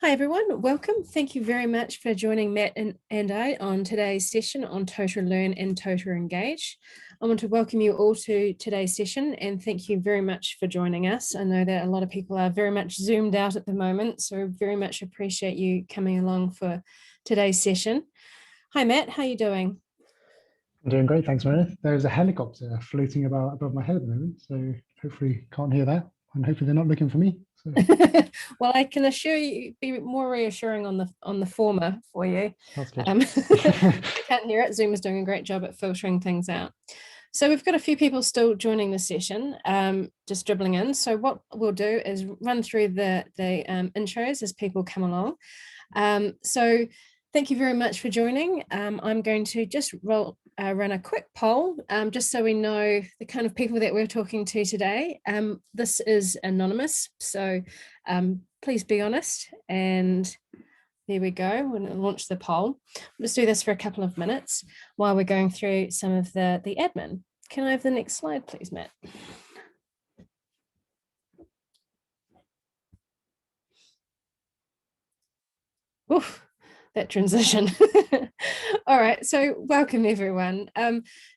Hi everyone, welcome. Thank you very much for joining Matt and I on today's session on Totara Learn and Totara Engage. I want to welcome you all to today's session and thank you very much for joining us. I know that a lot of people are very much zoomed out at the moment, so very much appreciate you coming along for today's session. Hi Matt, how are you doing? I'm doing great, thanks, Meredith. There's a helicopter floating about above my head at the moment, so hopefully can't hear that, and hopefully they're not looking for me. So. Well, I can assure you, be more reassuring on the former for you. That's good. I can't hear it. Zoom is doing a great job at filtering things out. So we've got a few people still joining the session, just dribbling in. So what we'll do is run through the intros as people come along. So thank you very much for joining. I'm going to just run a quick poll, just so we know the kind of people that we're talking to today. This is anonymous, so please be honest. And there we go. We'll launch the poll. Let's do this for a couple of minutes while we're going through some of the admin. Can I have the next slide, please, Matt? Oof, that transition. All right, so welcome everyone.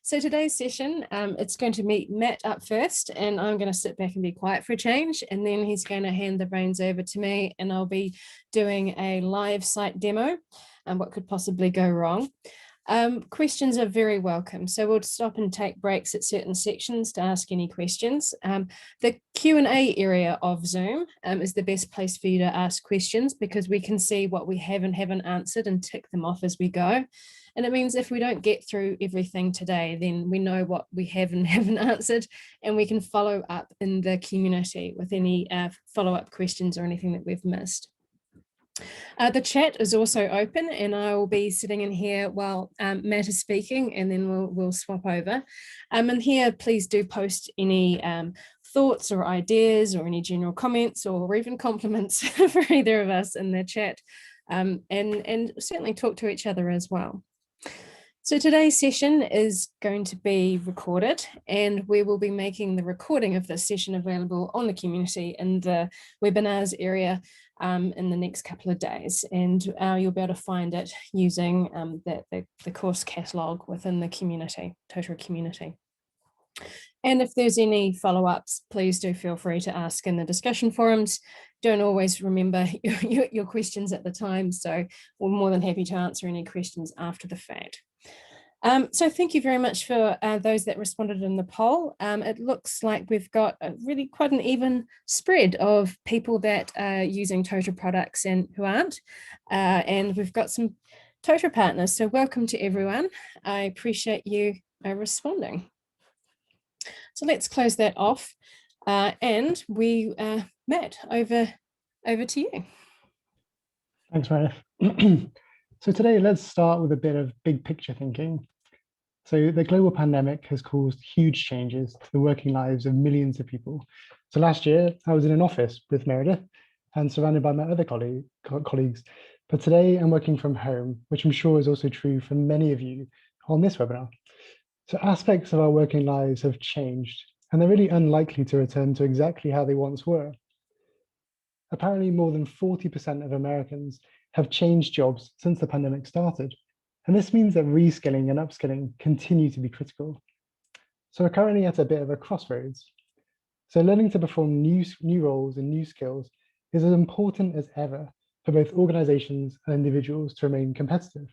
So today's session, it's going to meet Matt up first, and I'm going to sit back and be quiet for a change, and then he's going to hand the reins over to me, and I'll be doing a live site demo and what could possibly go wrong. Questions are very welcome. So we'll stop and take breaks at certain sections to ask any questions. The Q&A area of Zoom is the best place for you to ask questions because we can see what we have and haven't answered and tick them off as we go. And it means if we don't get through everything today, then we know what we have and haven't answered, and we can follow up in the community with any follow-up questions or anything that we've missed. The chat is also open, and I will be sitting in here while Matt is speaking, and then we'll swap over. And here, please do post any thoughts or ideas or any general comments or even compliments for either of us in the chat, and certainly talk to each other as well. So today's session is going to be recorded, and we will be making the recording of this session available on the community in the webinars area in the next couple of days. And you'll be able to find it using the course catalog within the community, Totara community. And if there's any follow-ups, please do feel free to ask in the discussion forums. Don't always remember your questions at the time, so we're more than happy to answer any questions after the fact. So thank you very much for those that responded in the poll. It looks like we've got really quite an even spread of people that are using Totara products and who aren't. And we've got some Totara partners, so welcome to everyone. I appreciate you responding. So let's close that off. And Matt, over to you. Thanks, Meredith. So today, let's start with a bit of big picture thinking. So the global pandemic has caused huge changes to the working lives of millions of people. So last year, I was in an office with Meredith and surrounded by my other colleagues. But today, I'm working from home, which I'm sure is also true for many of you on this webinar. So aspects of our working lives have changed, and they're really unlikely to return to exactly how they once were. Apparently, more than 40% of Americans have changed jobs since the pandemic started. And this means that reskilling and upskilling continue to be critical. So we're currently at a bit of a crossroads. So learning to perform new roles and new skills is as important as ever for both organizations and individuals to remain competitive.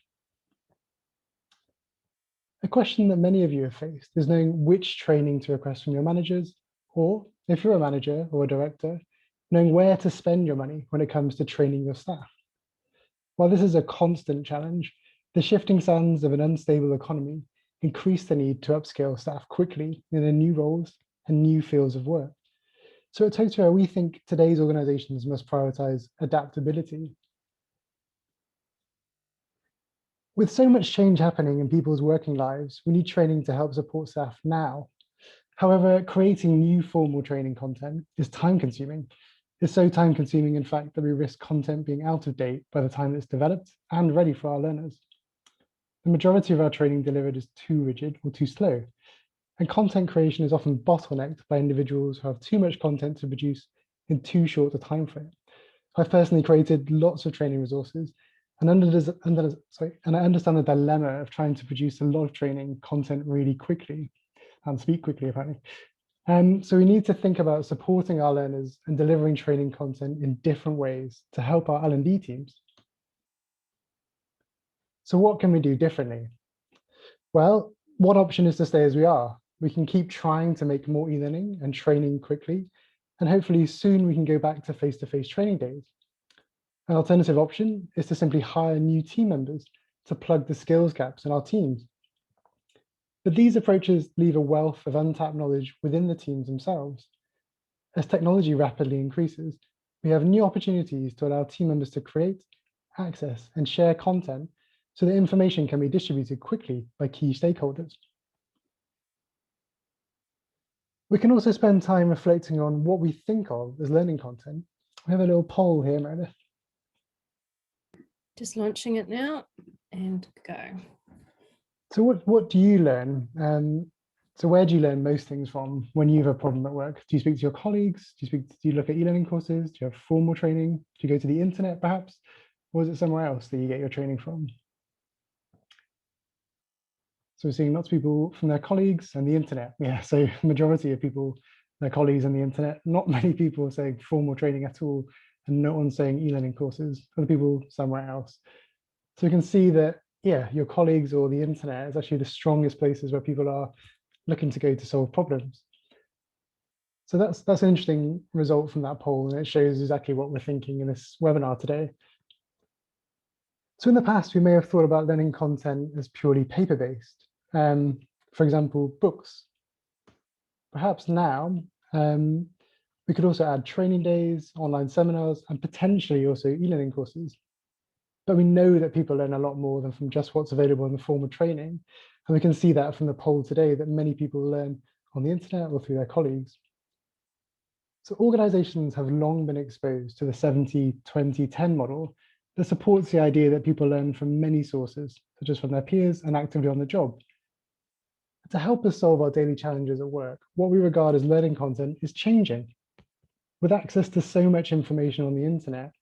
A question that many of you have faced is knowing which training to request from your managers, or if you're a manager or a director, knowing where to spend your money when it comes to training your staff. While this is a constant challenge, the shifting sands of an unstable economy increase the need to upskill staff quickly in their new roles and new fields of work. So at Totara, we think today's organizations must prioritize adaptability. With so much change happening in people's working lives, we need training to help support staff now. However, creating new formal training content is time consuming. It's so time consuming, in fact, that we risk content being out of date by the time it's developed and ready for our learners. The majority of our training delivered is too rigid or too slow, and content creation is often bottlenecked by individuals who have too much content to produce in too short a time frame. I've personally created lots of training resources and I understand the dilemma of trying to produce a lot of training content really quickly and speak quickly, apparently. So we need to think about supporting our learners and delivering training content in different ways to help our L&D teams. So what can we do differently? Well, one option is to stay as we are. We can keep trying to make more e-learning and training quickly, and hopefully soon we can go back to face-to-face training days. An alternative option is to simply hire new team members to plug the skills gaps in our teams. But these approaches leave a wealth of untapped knowledge within the teams themselves. As technology rapidly increases, we have new opportunities to allow team members to create, access, and share content so that information can be distributed quickly by key stakeholders. We can also spend time reflecting on what we think of as learning content. We have a little poll here, Meredith. Just launching it now and go. So what do you learn? So where do you learn most things from when you have a problem at work? Do you speak to your colleagues? Do you look at e-learning courses? Do you have formal training? Do you go to the internet perhaps? Or is it somewhere else that you get your training from? So we're seeing lots of people from their colleagues and the internet. Yeah, so majority of people, their colleagues and the internet, not many people are saying formal training at all, and no one's saying e-learning courses, other people somewhere else. So we can see that, yeah, your colleagues or the internet is actually the strongest places where people are looking to go to solve problems. So that's an interesting result from that poll, and it shows exactly what we're thinking in this webinar today. So in the past, we may have thought about learning content as purely paper-based. For example, books. Perhaps now, we could also add training days, online seminars, and potentially also e-learning courses. But we know that people learn a lot more than from just what's available in the form of training. And we can see that from the poll today, that many people learn on the internet or through their colleagues. So organizations have long been exposed to the 70-20-10 model that supports the idea that people learn from many sources, such as from their peers and actively on the job. To help us solve our daily challenges at work, what we regard as learning content is changing. With access to so much information on the internet,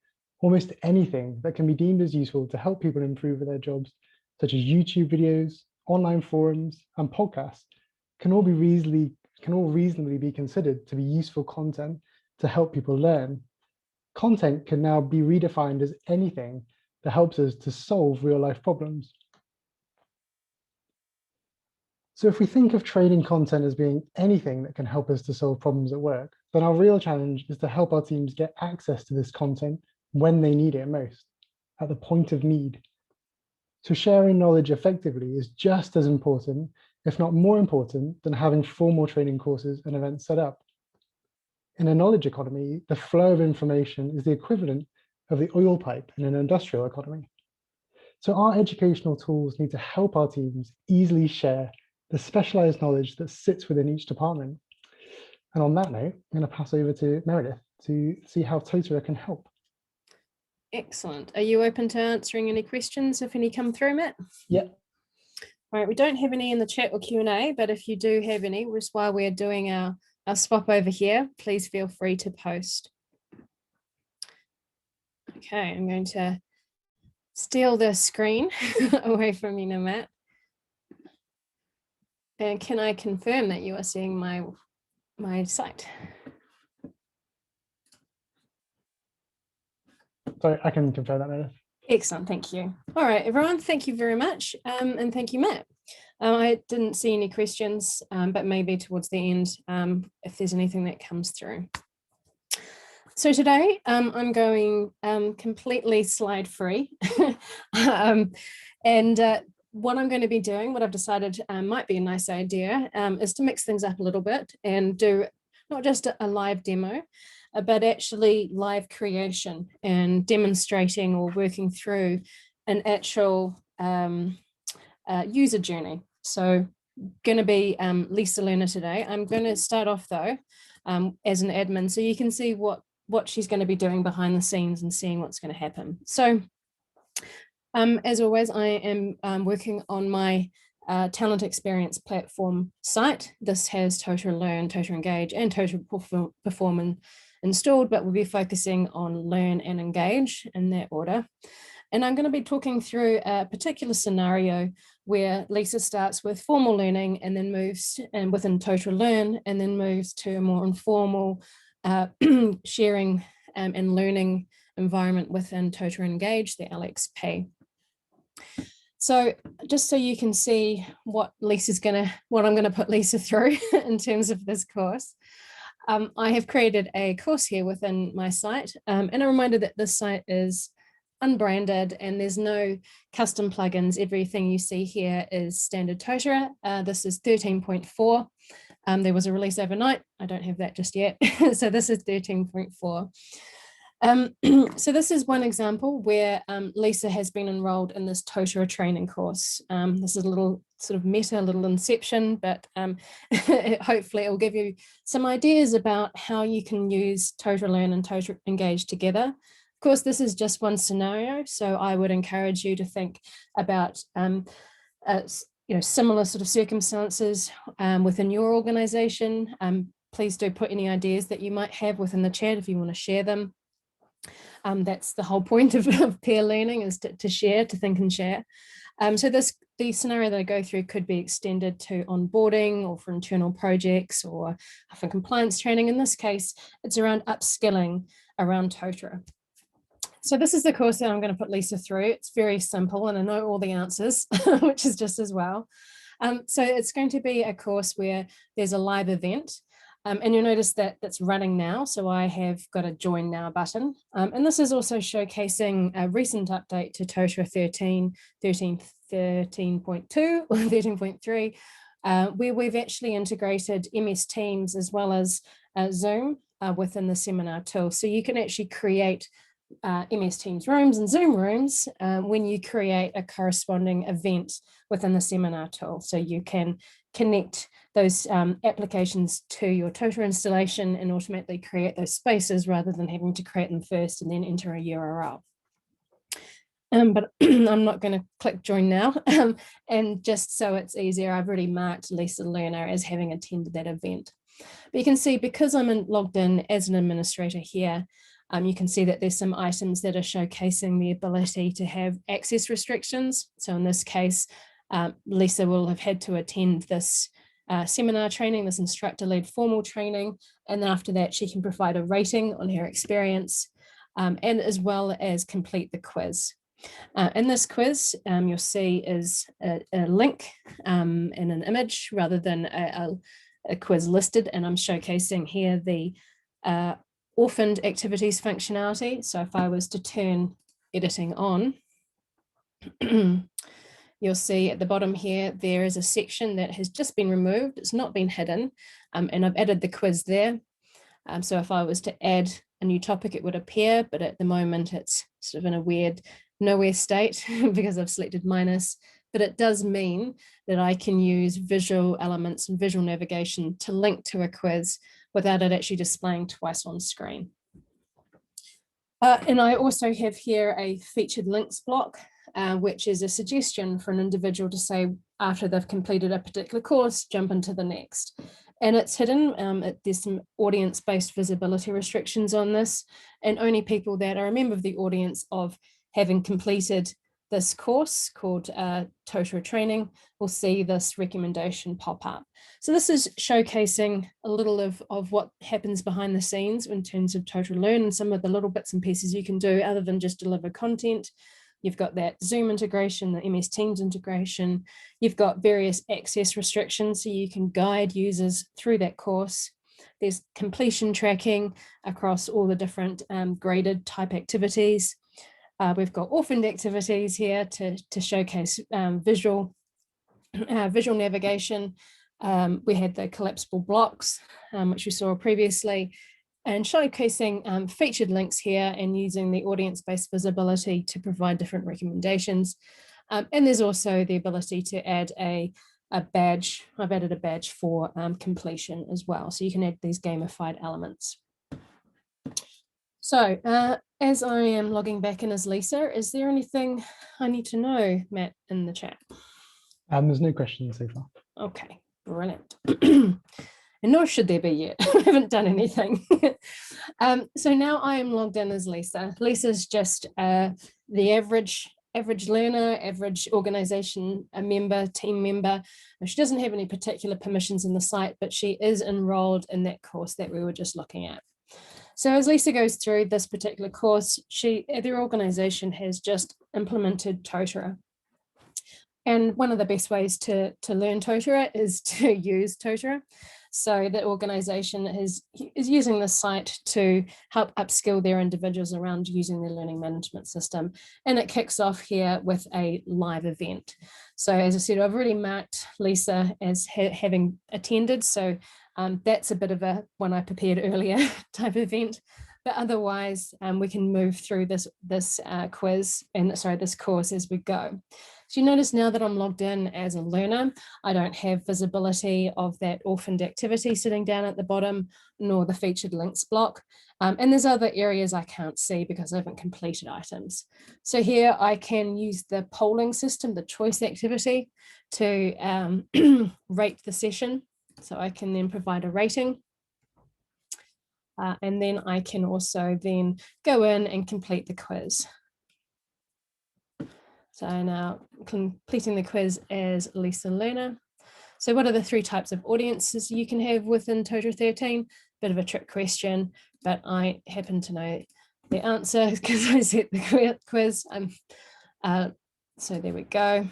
almost anything that can be deemed as useful to help people improve their jobs, such as YouTube videos, online forums, and podcasts, can all reasonably be considered to be useful content to help people learn. Content can now be redefined as anything that helps us to solve real-life problems. So if we think of training content as being anything that can help us to solve problems at work, then our real challenge is to help our teams get access to this content when they need it most, at the point of need. So sharing knowledge effectively is just as important, if not more important, than having formal training courses and events set up. In a knowledge economy, the flow of information is the equivalent of the oil pipe in an industrial economy. So our educational tools need to help our teams easily share the specialized knowledge that sits within each department. And on that note, I'm going to pass over to Meredith to see how Totara can help. Excellent. Are you open to answering any questions if any come through, Matt? Yeah. All right, we don't have any in the chat or Q&A, but if you do have any, just while we're doing our swap over here, please feel free to post. Okay, I'm going to steal the screen away from you now, Matt. And can I confirm that you are seeing my site? So I can confirm that, Meredith. Excellent, thank you. All right, everyone, thank you very much. And thank you, Matt. I didn't see any questions, but maybe towards the end, if there's anything that comes through. So today I'm going completely slide free. What I'm going to be doing, what I've decided might be a nice idea, is to mix things up a little bit and do not just a live demo, but actually live creation and demonstrating or working through an actual user journey. So going to be Lisa Lerner today. I'm going to start off though as an admin, so you can see what she's going to be doing behind the scenes and seeing what's going to happen. So as always, I am working on my talent experience platform site. This has Totara Learn, Totara Engage, and Totara Perform installed, but we'll be focusing on learn and engage in that order. And I'm going to be talking through a particular scenario where Lisa starts with formal learning and then moves and within Totara Learn and then moves to a more informal sharing and learning environment within Totara Engage, the LXP. So just so you can see what I'm going to put Lisa through in terms of this course. I have created a course here within my site, and a reminder that this site is unbranded and there's no custom plugins. Everything you see here is standard Totara. This is 13.4. There was a release overnight. I don't have that just yet. So this is 13.4. So this is one example where Lisa has been enrolled in this Totara training course. This is a little sort of meta, little inception, but hopefully it will give you some ideas about how you can use Totara Learn and Totara Engage together. Of course, this is just one scenario, so I would encourage you to think about similar sort of circumstances within your organization. Please do put any ideas that you might have within the chat if you want to share them. That's the whole point of peer learning, is to share, to think and share. So the scenario that I go through could be extended to onboarding or for internal projects or for compliance training. In this case, it's around upskilling around Totara. So this is the course that I'm going to put Lisa through. It's very simple and I know all the answers, which is just as well. So it's going to be a course where there's a live event. And you'll notice that that's running now. So I have got a join now button. And this is also showcasing a recent update to Totara 13.2 or 13.3, where we've actually integrated MS Teams as well as Zoom within the seminar tool. So you can actually create MS Teams rooms and Zoom rooms when you create a corresponding event within the seminar tool. So you can connect those applications to your Totara installation and automatically create those spaces rather than having to create them first and then enter a URL. But I'm not going to click join now. And just so it's easier, I've already marked Lisa Learner as having attended that event. But you can see, because I'm logged in as an administrator here, you can see that there's some items that are showcasing the ability to have access restrictions. So in this case, Lisa will have had to attend this seminar training, this instructor-led formal training, and then after that she can provide a rating on her experience and as well as complete the quiz. In this quiz, you'll see is a link and an image rather than a quiz listed, and I'm showcasing here the orphaned activities functionality. So if I was to turn editing on, you'll see at the bottom here, there is a section that has just been removed. It's not been hidden, and I've added the quiz there. So if I was to add a new topic, it would appear, but at the moment it's sort of in a weird nowhere state because I've selected minus, but it does mean that I can use visual elements and visual navigation to link to a quiz without it actually displaying twice on screen. And I also have here a featured links block, which is a suggestion for an individual to say, after they've completed a particular course, jump into the next. And it's hidden. There's some audience-based visibility restrictions on this, and only people that are a member of the audience of having completed this course called Totara Training will see this recommendation pop up. So this is showcasing a little of what happens behind the scenes in terms of Totara Learn and some of the little bits and pieces you can do other than just deliver content. You've got that Zoom integration, the MS Teams integration. You've got various access restrictions so you can guide users through that course. There's completion tracking across all the different graded type activities. We've got orphaned activities here to showcase visual navigation. We had the collapsible blocks, which we saw previously, and showcasing featured links here and using the audience-based visibility to provide different recommendations. And there's also the ability to add a badge. I've added a badge for completion as well. So you can add these gamified elements. So as I am logging back in as Lisa, is there anything I need to know, Matt, in the chat? There's no questions so far. Okay, brilliant. and nor should there be yet. I haven't done anything. So now I am logged in as Lisa. Lisa's just the average learner, average organization, a member, team member. She doesn't have any particular permissions in the site, but she is enrolled in that course that we were just looking at. So as Lisa goes through this particular course, their organization has just implemented Totara. And one of the best ways to learn Totara is to use Totara. So the organization is using this site to help upskill their individuals around using their learning management system. And it kicks off here with a live event. So as I said, I've already marked Lisa as having attended. So that's a bit of a one I prepared earlier type event. But otherwise, we can move through this quiz and this course as we go. So you notice now that I'm logged in as a learner, I don't have visibility of that orphaned activity sitting down at the bottom, nor the featured links block. And there's other areas I can't see because I haven't completed items. So here I can use the polling system, the choice activity, to rate the session. So I can then provide a rating. And then I can also then go in and complete the quiz. So now completing the quiz as Lisa Learner. So what are the 3 types of audiences you can have within Totara 13? Bit of a trick question, but I happen to know the answer because I set the quiz. So there we go.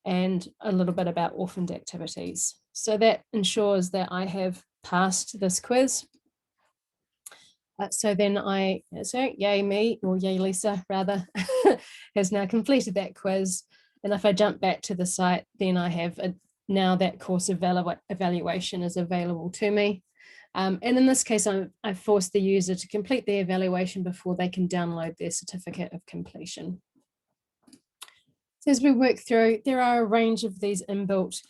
And a little bit about orphaned activities. So that ensures that I have passed this quiz. So then yay me, or yay Lisa rather, has now completed that quiz. And if I jump back to the site, then I have now that course evaluation is available to me. And in this case, I've forced the user to complete the evaluation before they can download their certificate of completion. So as we work through, there are a range of these inbuilt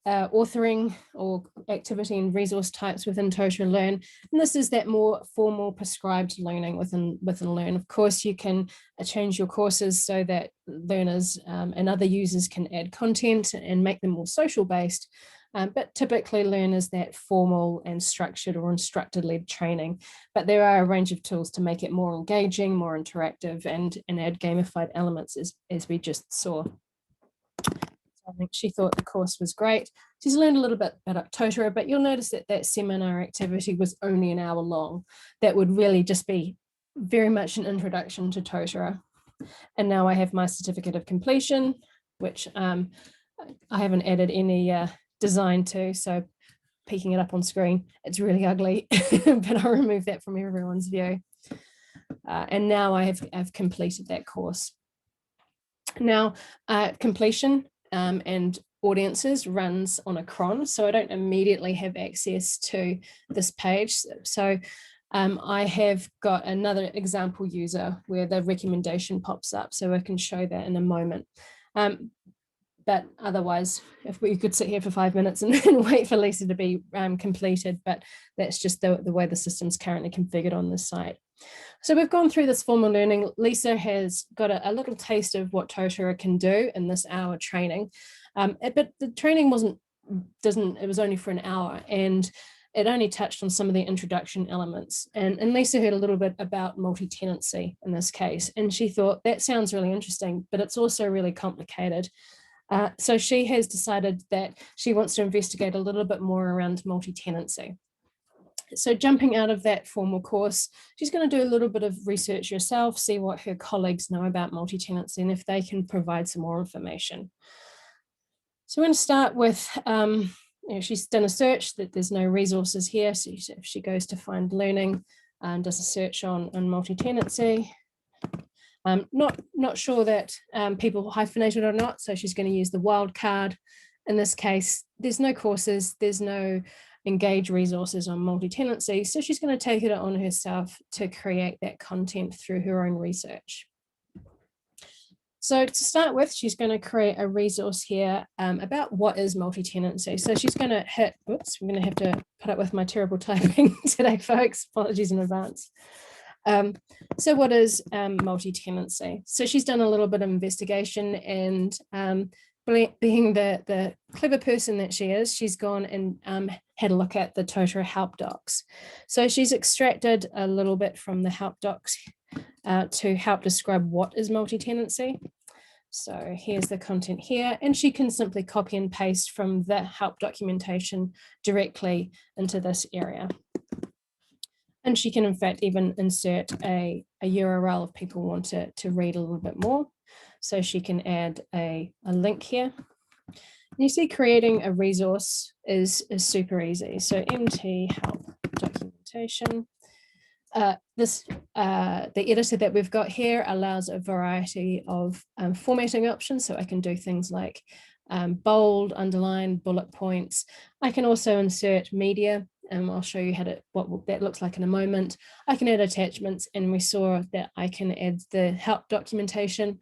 authoring or activity and resource types within Totara Learn. And this is that more formal prescribed learning within Learn. Of course, you can change your courses so that learners and other users can add content and make them more social based. But typically Learn is that formal and structured or instructor-led training. But there are a range of tools to make it more engaging, more interactive, and add gamified elements as we just saw. I think she thought the course was great. She's learned a little bit about Totara, but you'll notice that seminar activity was only an hour long. That would really just be very much an introduction to Totara. And now I have my certificate of completion, which I haven't added any design to, so peeking it up on screen, it's really ugly, but I'll remove that from everyone's view. And now I've completed that course. Now, completion and audiences runs on a cron, so I don't immediately have access to this page. So I have got another example user where the recommendation pops up, so I can show that in a moment. But otherwise, if we could sit here for 5 minutes and wait for Lisa to be completed, but that's just the way the system's currently configured on this site. So we've gone through this formal learning. Lisa has got a little taste of what Totara can do in this hour training, but the training it was only for an hour, and it only touched on some of the introduction elements. And Lisa heard a little bit about multi-tenancy in this case, and she thought that sounds really interesting, but it's also really complicated. So she has decided that she wants to investigate a little bit more around multi-tenancy. So jumping out of that formal course, she's going to do a little bit of research herself, see what her colleagues know about multi-tenancy and if they can provide some more information. So we're going to start with, she's done a search that there's no resources here. So if she goes to find learning and does a search on multi-tenancy, not sure that people hyphenated or not, so she's going to use the wildcard. In this case, there's no courses, there's no engage resources on multi-tenancy, so she's going to take it on herself to create that content through her own research. So to start with, she's going to create a resource here about what is multi-tenancy. So she's going to hit, oops, I'm going to have to put up with my terrible typing today, folks, apologies in advance. So what is multi-tenancy? So she's done a little bit of investigation, and being the clever person that she is, she's gone and had a look at the Totara help docs. So she's extracted a little bit from the help docs to help describe what is multi-tenancy. So here's the content here, and she can simply copy and paste from the help documentation directly into this area. And she can in fact even insert a URL if people want to read a little bit more. So she can add a link here. And you see creating a resource is super easy. So MT help documentation. The editor that we've got here allows a variety of formatting options. So I can do things like bold, underline, bullet points. I can also insert media, and I'll show you what that looks like in a moment. I can add attachments, and we saw that I can add the help documentation.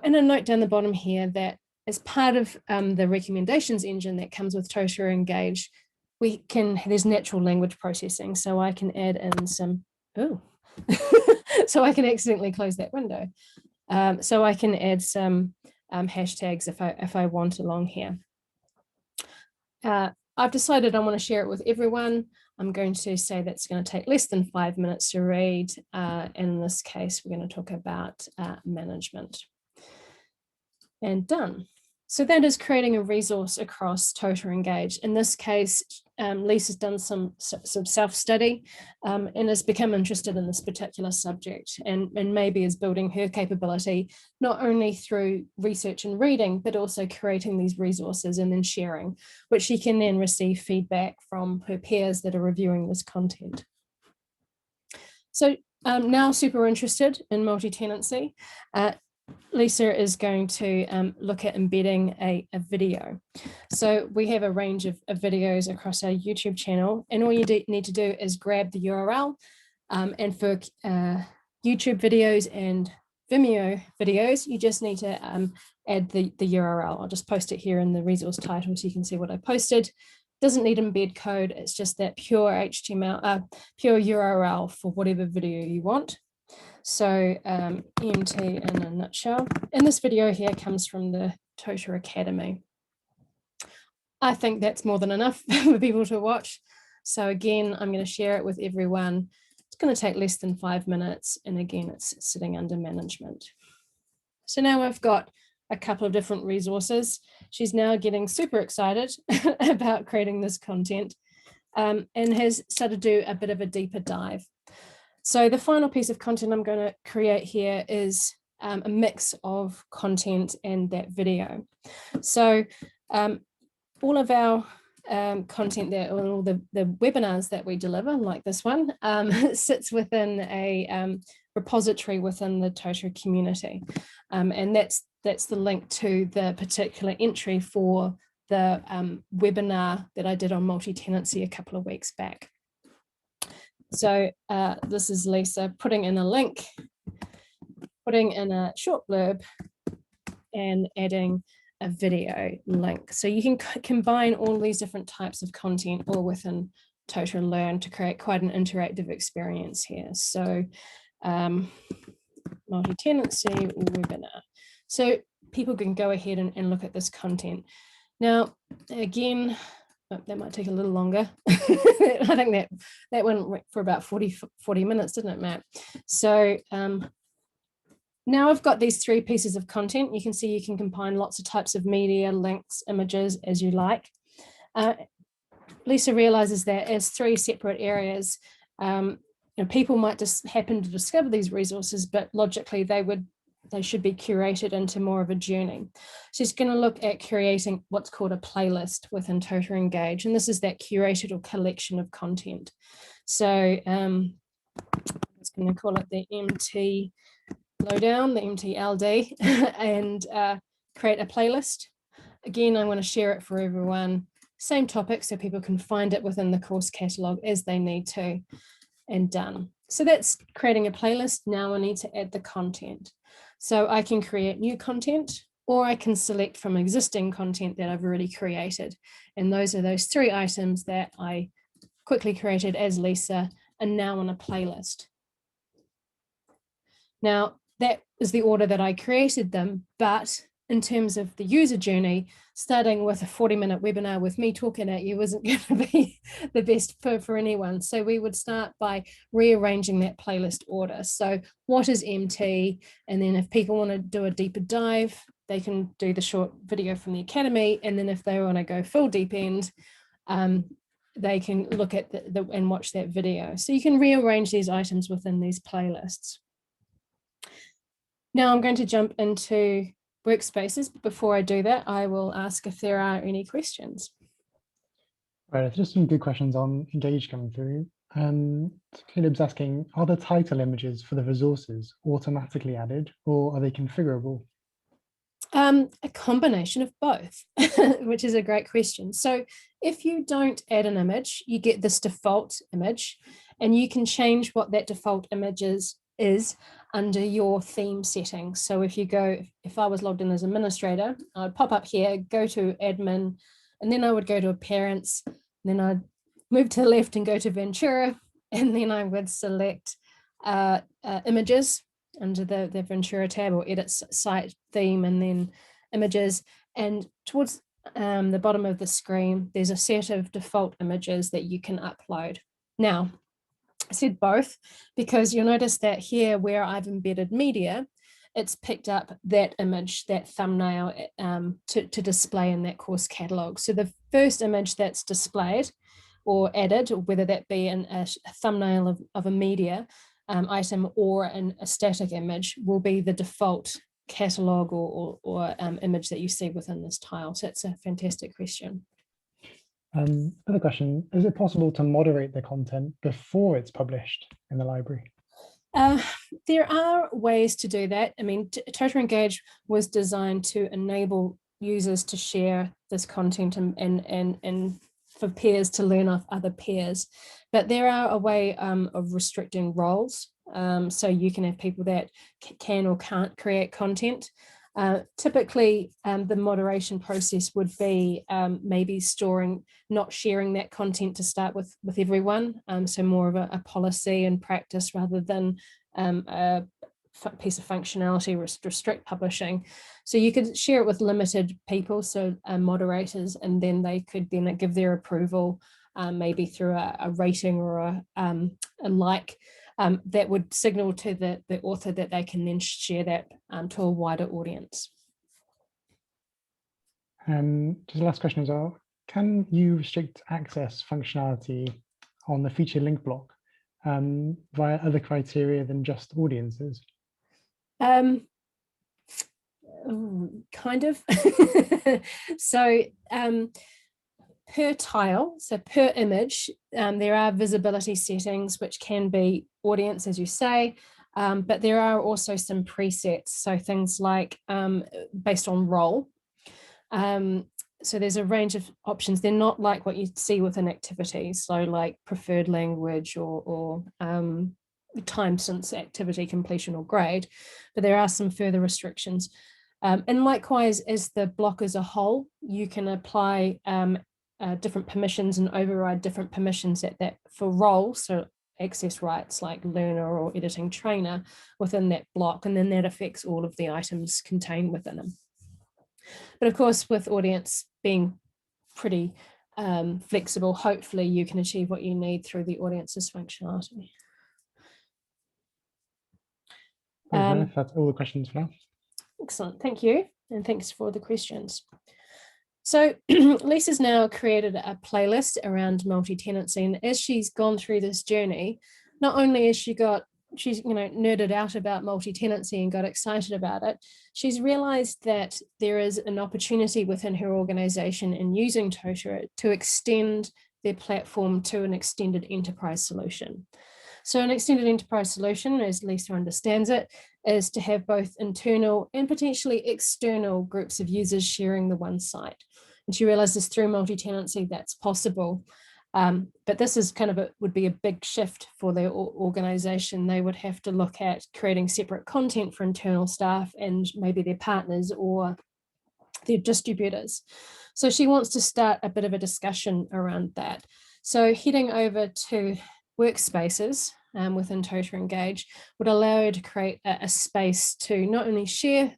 And a note down the bottom here that as part of the recommendations engine that comes with Totara Engage, there's natural language processing. So I can add in some, so I can accidentally close that window. So I can add some hashtags if I want along here. I've decided I want to share it with everyone. I'm going to say that's going to take less than 5 minutes to read. In this case, we're going to talk about management. And done. So that is creating a resource across Totara Engage. In this case, Lisa's done some self-study and has become interested in this particular subject and maybe is building her capability, not only through research and reading, but also creating these resources and then sharing, which she can then receive feedback from her peers that are reviewing this content. So now super interested in multi-tenancy. Lisa is going to look at embedding a video. So we have a range of videos across our YouTube channel, and all you need to do is grab the URL. And for YouTube videos and Vimeo videos, you just need to add the URL. I'll just post it here in the resource title so you can see what I posted. Doesn't need embed code. It's just that pure HTML, pure URL for whatever video you want. So EMT in a nutshell. And this video here comes from the Totara Academy. I think that's more than enough for people to watch. So again, I'm going to share it with everyone. It's going to take less than 5 minutes. And again, it's sitting under management. So now I've got a couple of different resources. She's now getting super excited about creating this content and has started to do a bit of a deeper dive. So the final piece of content I'm going to create here is a mix of content and that video. So all of our content there, all the webinars that we deliver, like this one, sits within a repository within the Totara community. And that's the link to the particular entry for the webinar that I did on multi-tenancy a couple of weeks back. So this is Lisa putting in a link, putting in a short blurb, and adding a video link. So you can combine all these different types of content all within Totara Learn to create quite an interactive experience here. So multi-tenancy webinar. So people can go ahead and look at this content. Now, again, that might take a little longer. I think that went for about 40 minutes, didn't it, Matt? So now I've got these 3 pieces of content. You can see you can combine lots of types of media, links, images as you like. Lisa realizes that as 3 separate areas, people might just happen to discover these resources, but logically they should be curated into more of a journey. She's going to look at creating what's called a playlist within Totara Engage, and this is that curated or collection of content. So I'm just going to call it the MT Lowdown, the MTLD, and create a playlist. Again, I'm going to share it for everyone. Same topic, so people can find it within the course catalogue as they need to, and done. So that's creating a playlist. Now I need to add the content. So I can create new content, or I can select from existing content that I've already created. And those are those 3 items that I quickly created as Lisa and now on a playlist. Now, that is the order that I created them, but in terms of the user journey, starting with a 40-minute webinar with me talking at you isn't going to be the best for anyone. So we would start by rearranging that playlist order. So what is MT? And then if people want to do a deeper dive, they can do the short video from the Academy. And then if they want to go full deep end, they can look at and watch that video. So you can rearrange these items within these playlists. Now I'm going to jump into workspaces, but before I do that, I will ask if there are any questions. Right, just some good questions on Engage coming through. Caleb's asking, are the title images for the resources automatically added, or are they configurable? A combination of both, which is a great question. So if you don't add an image, you get this default image, and you can change what that default image is under your theme settings. So if I was logged in as administrator, I'd pop up here, go to admin, and then I would go to appearance, and then I'd move to the left and go to Ventura, and then I would select images under the Ventura tab, or edit site theme, and then images. And towards the bottom of the screen, there's a set of default images that you can upload. Now, I said both because you'll notice that here where I've embedded media, it's picked up that image, that thumbnail to display in that course catalog. So the first image that's displayed or added, or whether that be a thumbnail of a media item or a static image, will be the default catalog or image that you see within this tile. So it's a fantastic question. Another question, is it possible to moderate the content before it's published in the library? There are ways to do that. I mean, Totara Engage was designed to enable users to share this content and for peers to learn off other peers. But there are a way of restricting roles. So you can have people that can or can't create content. Typically, the moderation process would be maybe not sharing that content to start with everyone. So more of a policy and practice rather than a piece of functionality, restrict publishing. So you could share it with limited people, so moderators, and then they could then give their approval, maybe through a rating or a like. That would signal to the author that they can then share that to a wider audience. Just the last question is, can you restrict access functionality on the feature link block via other criteria than just audiences? Kind of. So per tile, so per image, there are visibility settings, which can be audience, as you say, but there are also some presets. So things like based on role. So there's a range of options. They're not like what you see within activities. So like preferred language or time since activity completion or grade, but there are some further restrictions. And likewise, as the block as a whole, you can apply different permissions and override different permissions that for role, so access rights like learner or editing trainer within that block, and then that affects all of the items contained within them. But of course, with audience being pretty flexible, hopefully you can achieve what you need through the audience's functionality. That's all the questions for now. Excellent, thank you. And thanks for the questions. So Lisa's now created a playlist around multi-tenancy, and as she's gone through this journey, not only has she's nerded out about multi-tenancy and got excited about it, she's realized that there is an opportunity within her organization in using Totara to extend their platform to an extended enterprise solution. So an extended enterprise solution, as Lisa understands it, is to have both internal and potentially external groups of users sharing the one site. And she realizes through multi-tenancy that's possible. But this is would be a big shift for their organization. They would have to look at creating separate content for internal staff and maybe their partners or their distributors. So she wants to start a bit of a discussion around that. So heading over to workspaces, within Totara Engage would allow her to create a space to not only share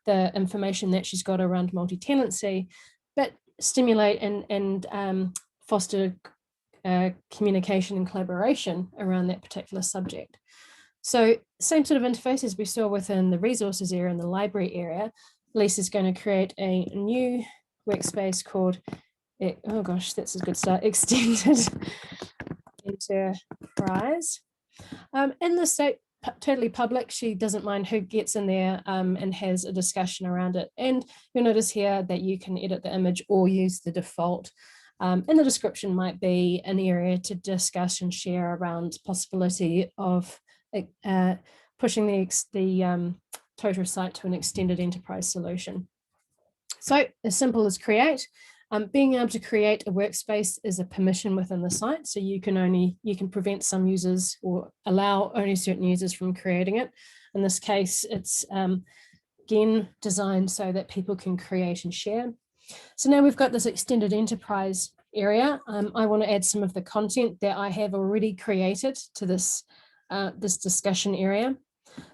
the information that she's got around multi-tenancy, but stimulate and foster communication and collaboration around that particular subject. So same sort of interface as we saw within the resources area and the library area. Lisa's going to create a new workspace called, oh gosh, that's a good start, Extended Enterprise. In the state, totally public, she doesn't mind who gets in there and has a discussion around it. And you'll notice here that you can edit the image or use the default. And the description might be an area to discuss and share around possibility of pushing the Totara site to an extended enterprise solution. So as simple as create. Being able to create a workspace is a permission within the site, so you can prevent some users or allow only certain users from creating it. In this case, it's again designed so that people can create and share. So now we've got this extended enterprise area. I want to add some of the content that I have already created to this discussion area.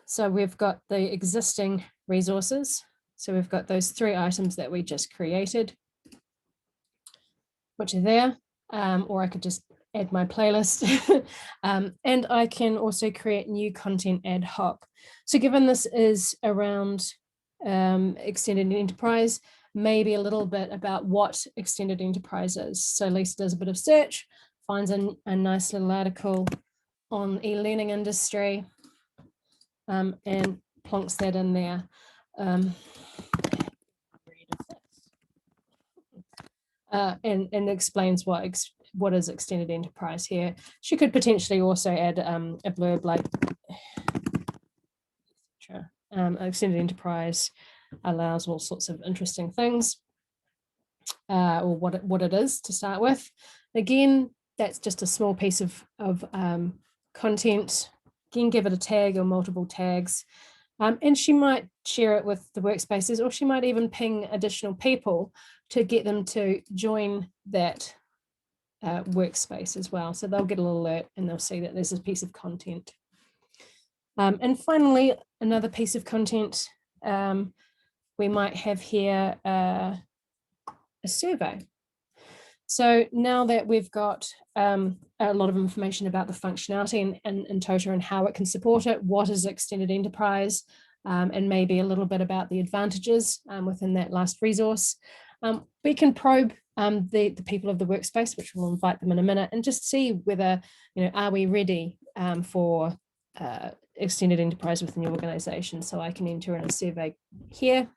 So we've got the existing resources. So we've got those 3 items that we just created, which are there, or I could just add my playlist. And I can also create new content ad hoc. So given this is around extended enterprise, maybe a little bit about what extended enterprise is. So Lisa does a bit of search, finds a nice little article on e-learning industry, and plonks that in there. And explains what is extended enterprise here. She could potentially also add a blurb like extended enterprise allows all sorts of interesting things, or what it is to start with. Again, that's just a small piece of content. Again, give it a tag or multiple tags. And she might share it with the workspaces, or she might even ping additional people to get them to join that workspace as well. So they'll get a little alert and they'll see that there's a piece of content. And finally, another piece of content, we might have here a survey. So now that we've got a lot of information about the functionality and Totara and how it can support it, what is extended enterprise, and maybe a little bit about the advantages within that last resource, we can probe the people of the workspace, which we'll invite them in a minute, and just see whether, are we ready for extended enterprise within the organization. So I can enter in a survey here.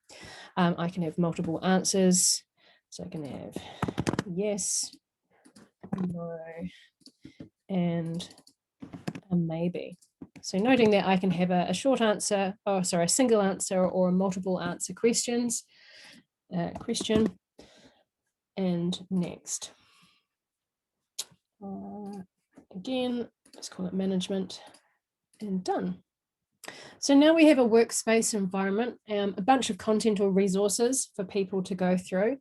I can have multiple answers. So I can have yes, no, and a maybe. So noting that I can have a short answer, a single answer or a multiple answer questions. Question and next. Again, let's call it management and done. So now we have a workspace environment, a bunch of content or resources for people to go through.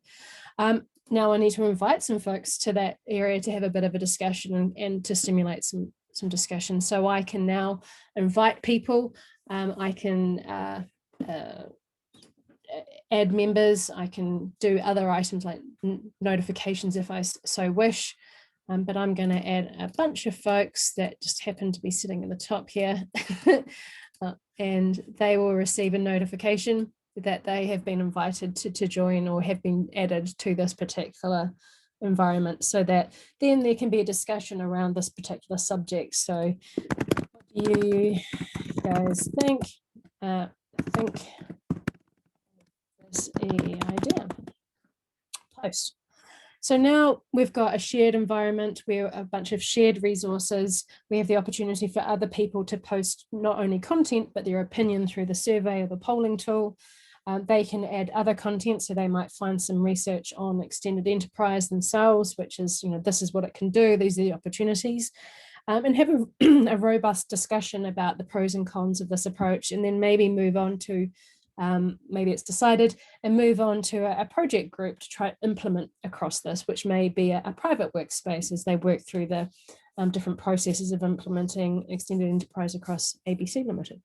Now I need to invite some folks to that area to have a bit of a discussion and to stimulate some discussion. So I can now invite people. I can add members. I can do other items like notifications if I so wish. But I'm going to add a bunch of folks that just happen to be sitting at the top here. And they will receive a notification that they have been invited to join or have been added to this particular environment, so that then there can be a discussion around this particular subject. So what do you guys think? This idea. Post. So now we've got a shared environment where a bunch of shared resources. We have the opportunity for other people to post not only content, but their opinion through the survey or the polling tool. They can add other content, so they might find some research on extended enterprise themselves, which is, this is what it can do, these are the opportunities, and have a robust discussion about the pros and cons of this approach, and then maybe move on to, maybe it's decided, and move on to a project group to try to implement across this, which may be a private workspace as they work through the different processes of implementing extended enterprise across ABC Limited.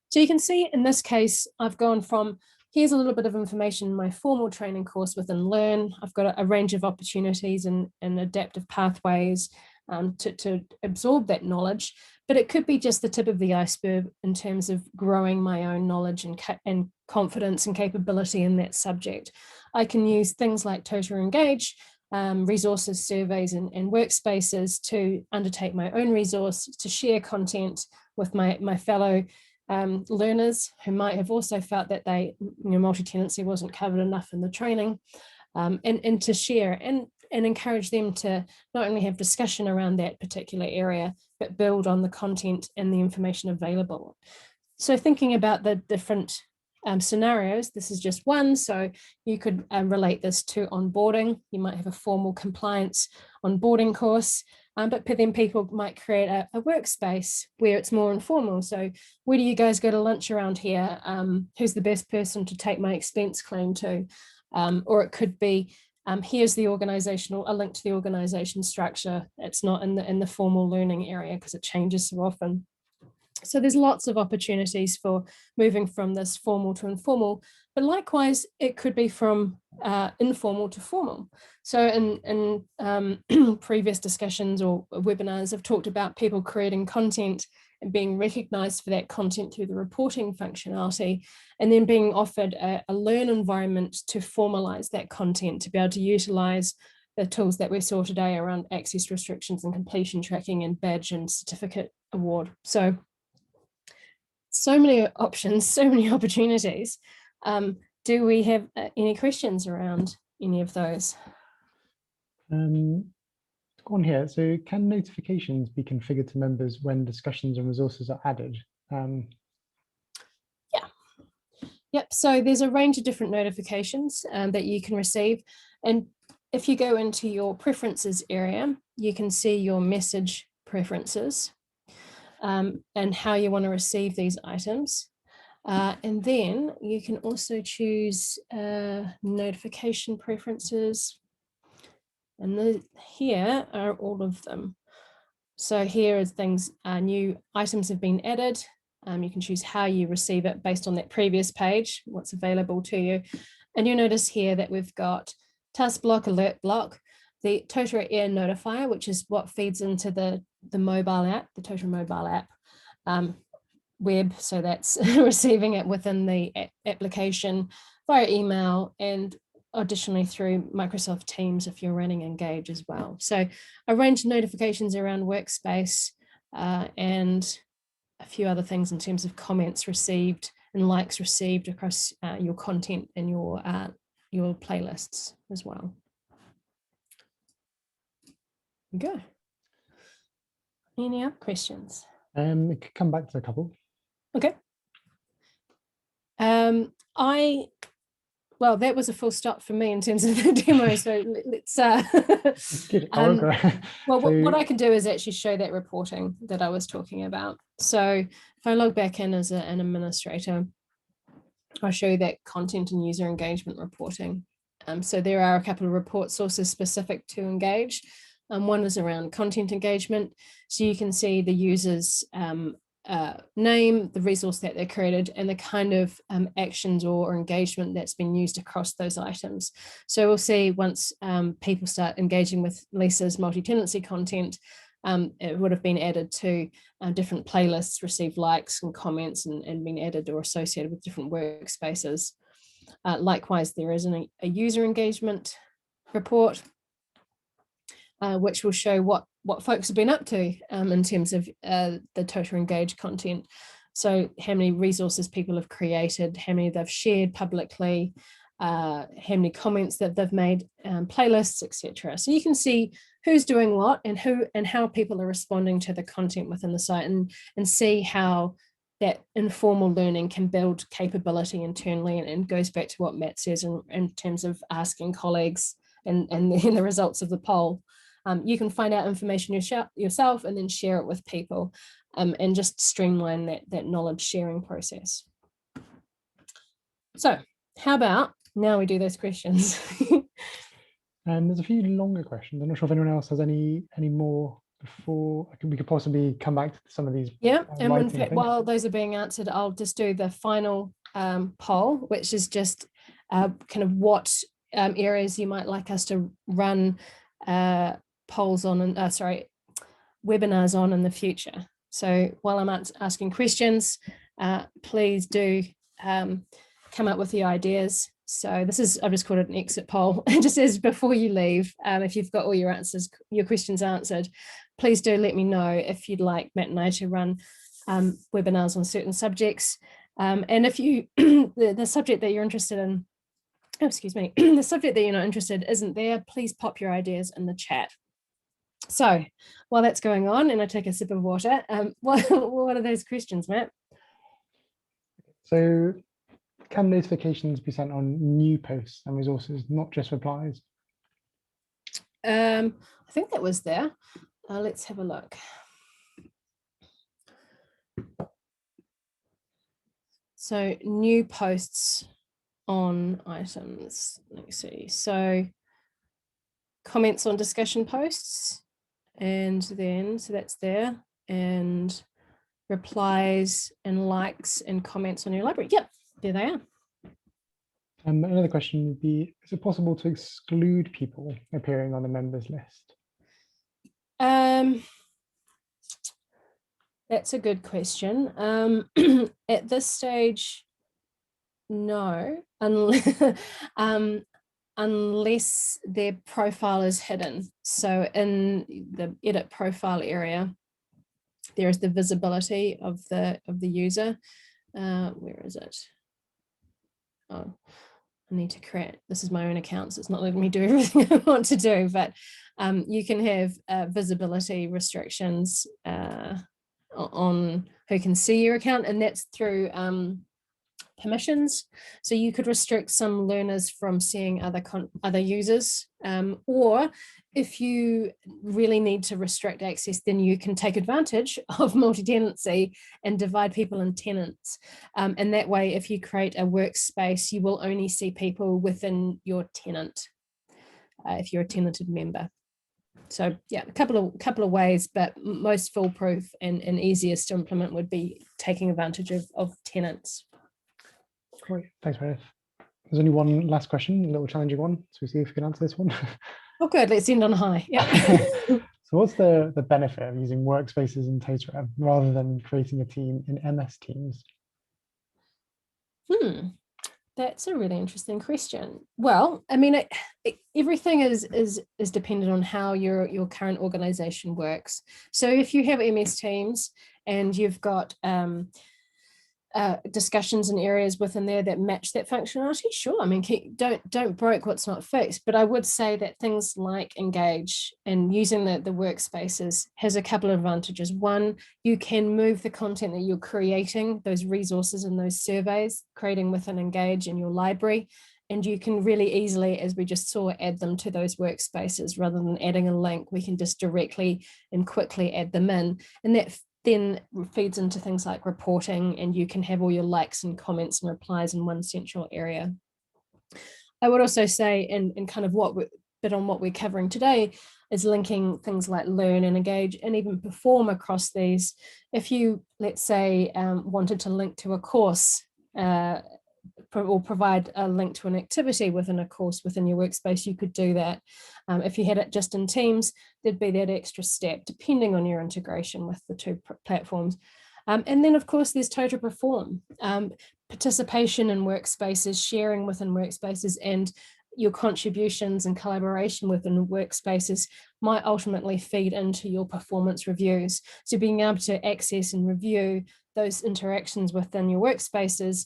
So you can see in this case, I've gone from, here's a little bit of information in my formal training course within Learn. I've got a range of opportunities and adaptive pathways to absorb that knowledge, but it could be just the tip of the iceberg in terms of growing my own knowledge and confidence and capability in that subject. I can use things like Totara Engage, resources, surveys, and workspaces to undertake my own resource, to share content with my fellow learners who might have also felt that multi-tenancy wasn't covered enough in the training, and to share and encourage them to not only have discussion around that particular area, but build on the content and the information available. So thinking about the different scenarios, this is just one. So you could relate this to onboarding. You might have a formal compliance onboarding course, but then people might create a workspace where it's more informal. So where do you guys go to lunch around here? Who's the best person to take my expense claim to? Or it could be, here's the organizational, a link to the organization structure. It's not in the formal learning area because it changes so often. So there's lots of opportunities for moving from this formal to informal, but likewise, it could be from informal to formal. So in previous discussions or webinars, I've talked about people creating content and being recognized for that content through the reporting functionality, and then being offered a learn environment to formalize that content, to be able to utilize the tools that we saw today around access restrictions and completion tracking and badge and certificate award. So many options, so many opportunities. Do we have any questions around any of those? Go on here. So can notifications be configured to members when discussions and resources are added? Yeah. Yep. So there's a range of different notifications that you can receive. And if you go into your preferences area, you can see your message preferences. And how you want to receive these items. And then you can also choose notification preferences. And here are all of them. So here is things, new items have been added. You can choose how you receive it based on that previous page, what's available to you. And you'll notice here that we've got task block, alert block, the Totara Air notifier, which is what feeds into the mobile app, the Totara mobile app web. So that's receiving it within the application via email, and additionally through Microsoft Teams if you're running Engage as well. So a range of notifications around workspace and a few other things in terms of comments received and likes received across your content and your playlists as well. Go. Any other questions? We could come back to a couple. Okay. Well, that was a full stop for me in terms of the demo. So let's. Well, what I can do is actually show that reporting that I was talking about. So if I log back in as an administrator, I'll show you that content and user engagement reporting. So there are a couple of report sources specific to Engage. One is around content engagement. So you can see the user's name, the resource that they created, and the kind of actions or engagement that's been used across those items. So we'll see once people start engaging with Lisa's multi-tenancy content, it would have been added to different playlists, received likes and comments, and been added or associated with different workspaces. Likewise, there is a user engagement report, which will show what folks have been up to in terms of the Totara Engage content. So how many resources people have created, how many they've shared publicly, how many comments that they've made, playlists, etc. So you can see who's doing what and how people are responding to the content within the site, and see how that informal learning can build capability internally, and goes back to what Matt says in terms of asking colleagues and the results of the poll. You can find out information yourself and then share it with people, and just streamline that knowledge sharing process. So how about now we do those questions? There's a few longer questions. I'm not sure if anyone else has any more before we could possibly come back to some of these. Yeah, and in writing, fact, while those are being answered, I'll just do the final poll, which is just kind of what areas you might like us to run polls on, and webinars on in the future. So while I'm asking questions, please do come up with the ideas. So this is, I've just called it an exit poll. It just says before you leave, if you've got all your questions answered, please do let me know if you'd like Matt and I to run webinars on certain subjects. And if you, the subject that you're interested in, the subject that you're not interested isn't there, please pop your ideas in the chat. So while that's going on and I take a sip of water, what are those questions, Matt? So can notifications be sent on new posts and resources, not just replies? I think that was there. Let's have a look. So new posts on items, let me see. So comments on discussion posts, and then, so that's there, and replies and likes and comments on your library. Yep, there they are. Another question would be, is it possible to exclude people appearing on the members list? That's a good question. At this stage, no, unless their profile is hidden. So in the edit profile area, there is the visibility of the user. Where is it? Oh, I need to create, this is my own account, so it's not letting me do everything I want to do, but you can have visibility restrictions on who can see your account, and that's through permissions. So you could restrict some learners from seeing other users, or if you really need to restrict access, then you can take advantage of multi-tenancy and divide people in tenants. And that way, if you create a workspace, you will only see people within your tenant, if you're a tenanted member. So yeah, a couple of ways, but most foolproof and easiest to implement would be taking advantage of tenants. Great, thanks, Meredith. There's only one last question, a little challenging one, so we see if we can answer this one. Oh, good. Let's end on high. Yeah. So what's the benefit of using workspaces in Totara rather than creating a team in MS Teams? That's a really interesting question. Well, I mean, everything is dependent on how your current organization works. So if you have MS Teams and you've got discussions and areas within there that match that functionality, sure. I mean, don't broke what's not fixed. But I would say that things like Engage and using the workspaces has a couple of advantages. One, you can move the content that you're creating, those resources and those surveys, creating within Engage in your library, and you can really easily, as we just saw, add them to those workspaces rather than adding a link. We can just directly and quickly add them in, and that then feeds into things like reporting, and you can have all your likes and comments and replies in one central area. I would also say, and kind of what we're covering today, is linking things like Learn and Engage and even Perform across these. If you, let's say, wanted to link to a course or provide a link to an activity within a course within your workspace, you could do that. If you had it just in Teams, there'd be that extra step depending on your integration with the two platforms. And then, of course, there's Totara Perform, participation in workspaces, sharing within workspaces, and your contributions and collaboration within workspaces might ultimately feed into your performance reviews. So being able to access and review those interactions within your workspaces,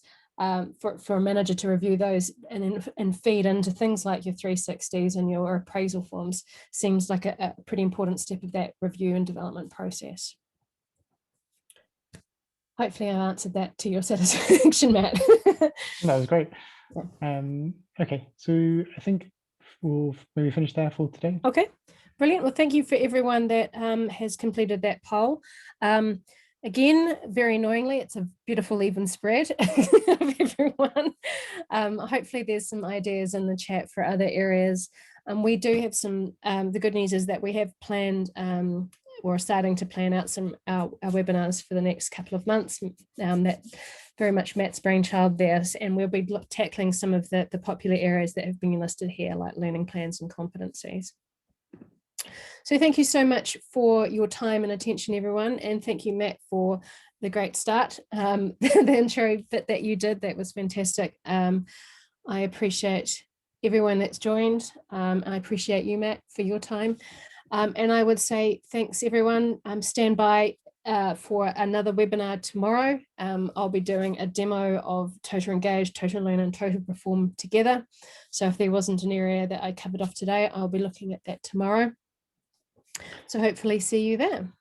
for a manager to review those and feed into things like your 360s and your appraisal forms seems like a pretty important step of that review and development process. Hopefully I've answered that to your satisfaction, Matt. That was great. Okay, so I think we'll maybe finish there for today. Okay, brilliant. Well, thank you for everyone that has completed that poll. Again, very annoyingly, it's a beautiful even spread of everyone. Hopefully there's some ideas in the chat for other areas. We do have some, the good news is that we have planned, we're starting to plan out some our webinars for the next couple of months. That very much Matt's brainchild there, and we'll be tackling some of the popular areas that have been listed here, like learning plans and competencies. So thank you so much for your time and attention, everyone, and thank you, Matt, for the great start, the intro bit that you did. That was fantastic. I appreciate everyone that's joined. I appreciate you, Matt, for your time. And I would say thanks, everyone. Stand by for another webinar tomorrow. I'll be doing a demo of Totara Engage, Totara Learn and Totara Perform together. So if there wasn't an area that I covered off today, I'll be looking at that tomorrow. So hopefully see you there.